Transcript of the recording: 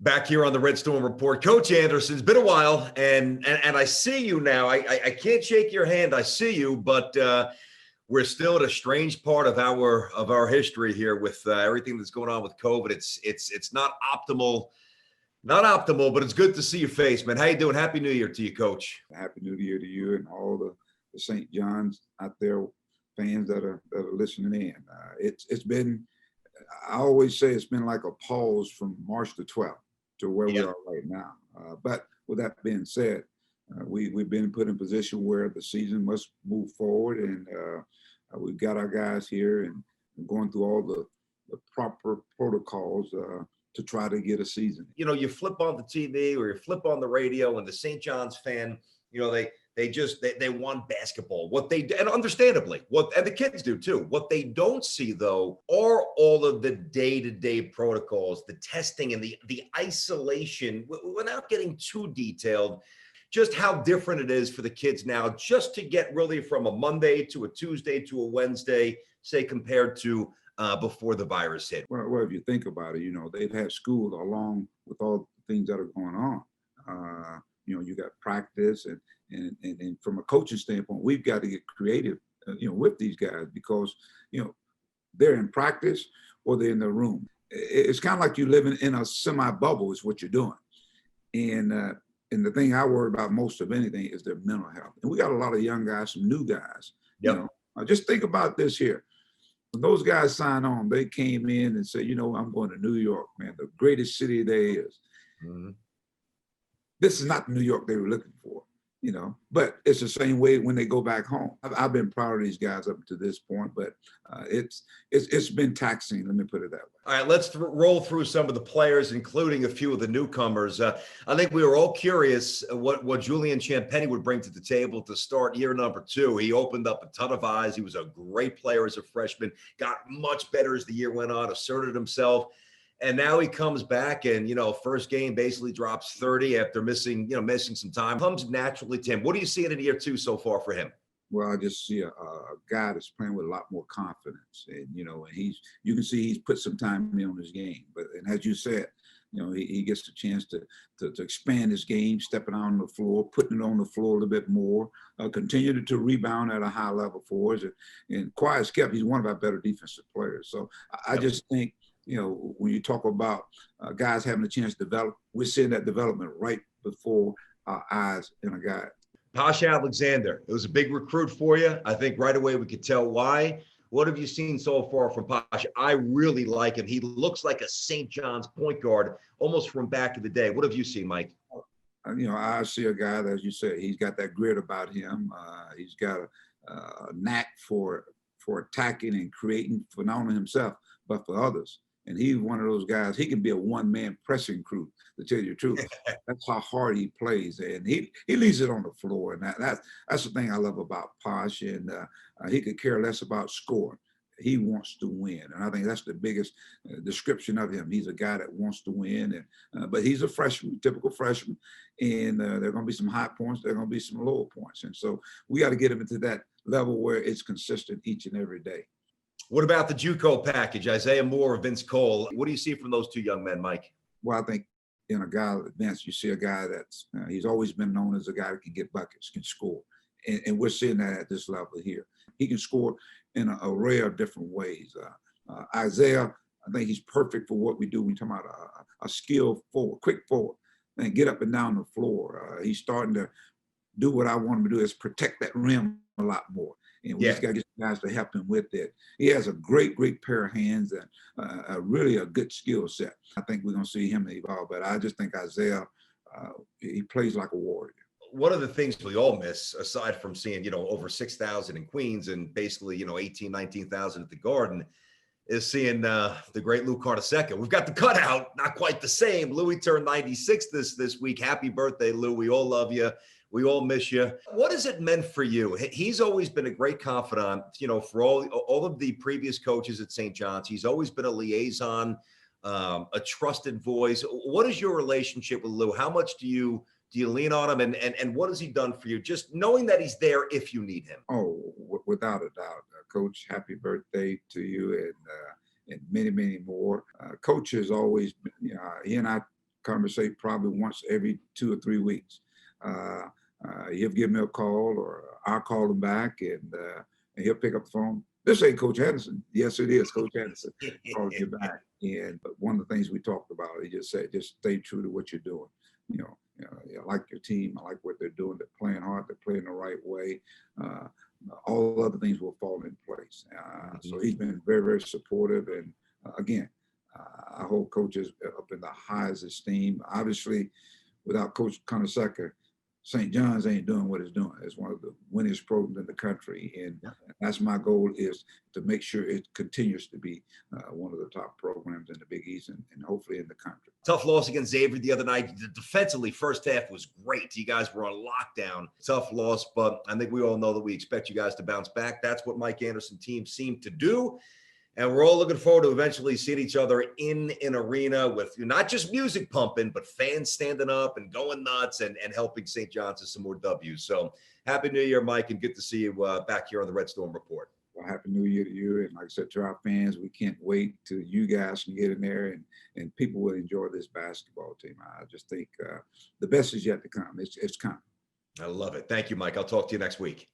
Back here on the Red Storm Report, Coach Anderson. It's been a while, and I see you now. I can't shake your hand. I see you, but we're still at a strange part of our history here with everything that's going on with COVID. It's not optimal, but it's good to see your face, man. How you doing? Happy New Year to you, Coach. Happy New Year to you and all the St. John's out there, fans that are listening in. It's been. I always say it's been like a pause from March the 12th to where we are right now. But with that being said, we've been put in a position where the season must move forward, and we've got our guys here and going through all the proper protocols to try to get a season. You know, you flip on the TV or you flip on the radio, and the St. John's fan, you know, they want basketball. What they, and understandably, and the kids do too. What they don't see though are all of the day-to-day protocols, the testing and the isolation. Without getting too detailed, just how different it is for the kids now, just to get really from a Monday to a Tuesday to a Wednesday, say compared to before the virus hit. Well, if you think about it, you know, they've had school along with all the things that are going on. You know, you got practice and from a coaching standpoint, we've got to get creative, you know, with these guys because, you know, they're in practice or they're in the room. It's kind of like you living in a semi-bubble is what you're doing. And the thing I worry about most of anything is their mental health. And we got a lot of young guys, some new guys. Yep. You know, just think about this here. When those guys signed on, they came in and said, you know, I'm going to New York, man, the greatest city there is. Mm-hmm. This is not the New York they were looking for, you know, but it's the same way when they go back home. I've been proud of these guys up to this point, but it's been taxing. Let me put it that way. All right, let's roll through some of the players, including a few of the newcomers. I think we were all curious what Julian Champagnie would bring to the table to start year number 2. He opened up a ton of eyes. He was a great player as a freshman, got much better as the year went on, asserted himself. And now he comes back and, you know, first game basically drops 30 after missing some time. Comes naturally to him. What are you seeing in year 2 so far for him? Well, I just see a guy that's playing with a lot more confidence. And, you know, and you can see he's put some time in on his game. And as you said, you know, he gets a chance to expand his game, stepping out on the floor, putting it on the floor a little bit more, continue to rebound at a high level for us. And quiet as kept, he's one of our better defensive players. So I just think, you know, when you talk about guys having a chance to develop, we're seeing that development right before our eyes in a guy. Posh Alexander, it was a big recruit for you. I think right away we could tell why. What have you seen so far from Posh? I really like him. He looks like a St. John's point guard, almost from back in the day. What have you seen, Mike? You know, I see a guy that, as you said, he's got that grit about him. He's got a knack for attacking and creating for not only himself, but for others. And he's one of those guys, he can be a one-man pressing crew, to tell you the truth. That's how hard he plays. And he leaves it on the floor. And that's the thing I love about Posh. And he could care less about scoring. He wants to win. And I think that's the biggest description of him. He's a guy that wants to win. And but he's a freshman, typical freshman. And there are going to be some high points. There are going to be some low points. And so we got to get him into that level where it's consistent each and every day. What about the JUCO package, Isaiah Moore, Vince Cole? What do you see from those two young men, Mike? Well, I think in a guy like Vince, you see a guy that's he's always been known as a guy that can get buckets, can score, and we're seeing that at this level here. He can score in an array of different ways. Isaiah, I think he's perfect for what we do. We talk about a skilled forward, quick forward, and get up and down the floor. He's starting to do what I want him to do, is protect that rim a lot more. And we just got to get guys to help him with it. He has a great pair of hands and really a good skill set. I think we're going to see him evolve, but I just think Isaiah, he plays like a warrior. One of the things we all miss, aside from seeing, you know, over 6,000 in Queens and basically, you know, 18, 19,000 at the Garden, is seeing the great Lou Carnesecca. We've got the cutout, not quite the same. Louis turned 96 this week. Happy birthday, Lou. We all love you. We all miss you. What has it meant for you? He's always been a great confidant, you know, for all of the previous coaches at St. John's. He's always been a liaison, a trusted voice. What is your relationship with Lou? How much do you lean on him, and what has he done for you? Just knowing that he's there if you need him. Oh, without a doubt, Coach. Happy birthday to you, and many more. Coach has always, you know, he and I conversate probably once every 2 or 3 weeks. He'll give me a call, or I'll call him back, and he'll pick up the phone. This ain't Coach Henderson. Yes, it is Coach Henderson calling you back. And but one of the things we talked about, he just said, just stay true to what you're doing. I like your team. I like what they're doing. They're playing hard. They're playing the right way. Uh, all other things will fall in place. So he's been very, very supportive. And again, I hold coaches up in the highest esteem. Obviously, without Coach Conoseca, St. John's ain't doing what it's doing. It's one of the winningest programs in the country. And that's my goal, is to make sure it continues to be one of the top programs in the Big East, and hopefully in the country. Tough loss against Xavier the other night. Defensively, first half was great. You guys were on lockdown. Tough loss, but I think we all know that we expect you guys to bounce back. That's what Mike Anderson team seemed to do. And we're all looking forward to eventually seeing each other in an arena with not just music pumping, but fans standing up and going nuts and helping St. John's to some more W's. So happy New Year, Mike, and good to see you back here on the Red Storm Report. Well, happy New Year to you. And like I said, to our fans, we can't wait till you guys can get in there and people will enjoy this basketball team. I just think the best is yet to come. It's coming. I love it. Thank you, Mike. I'll talk to you next week.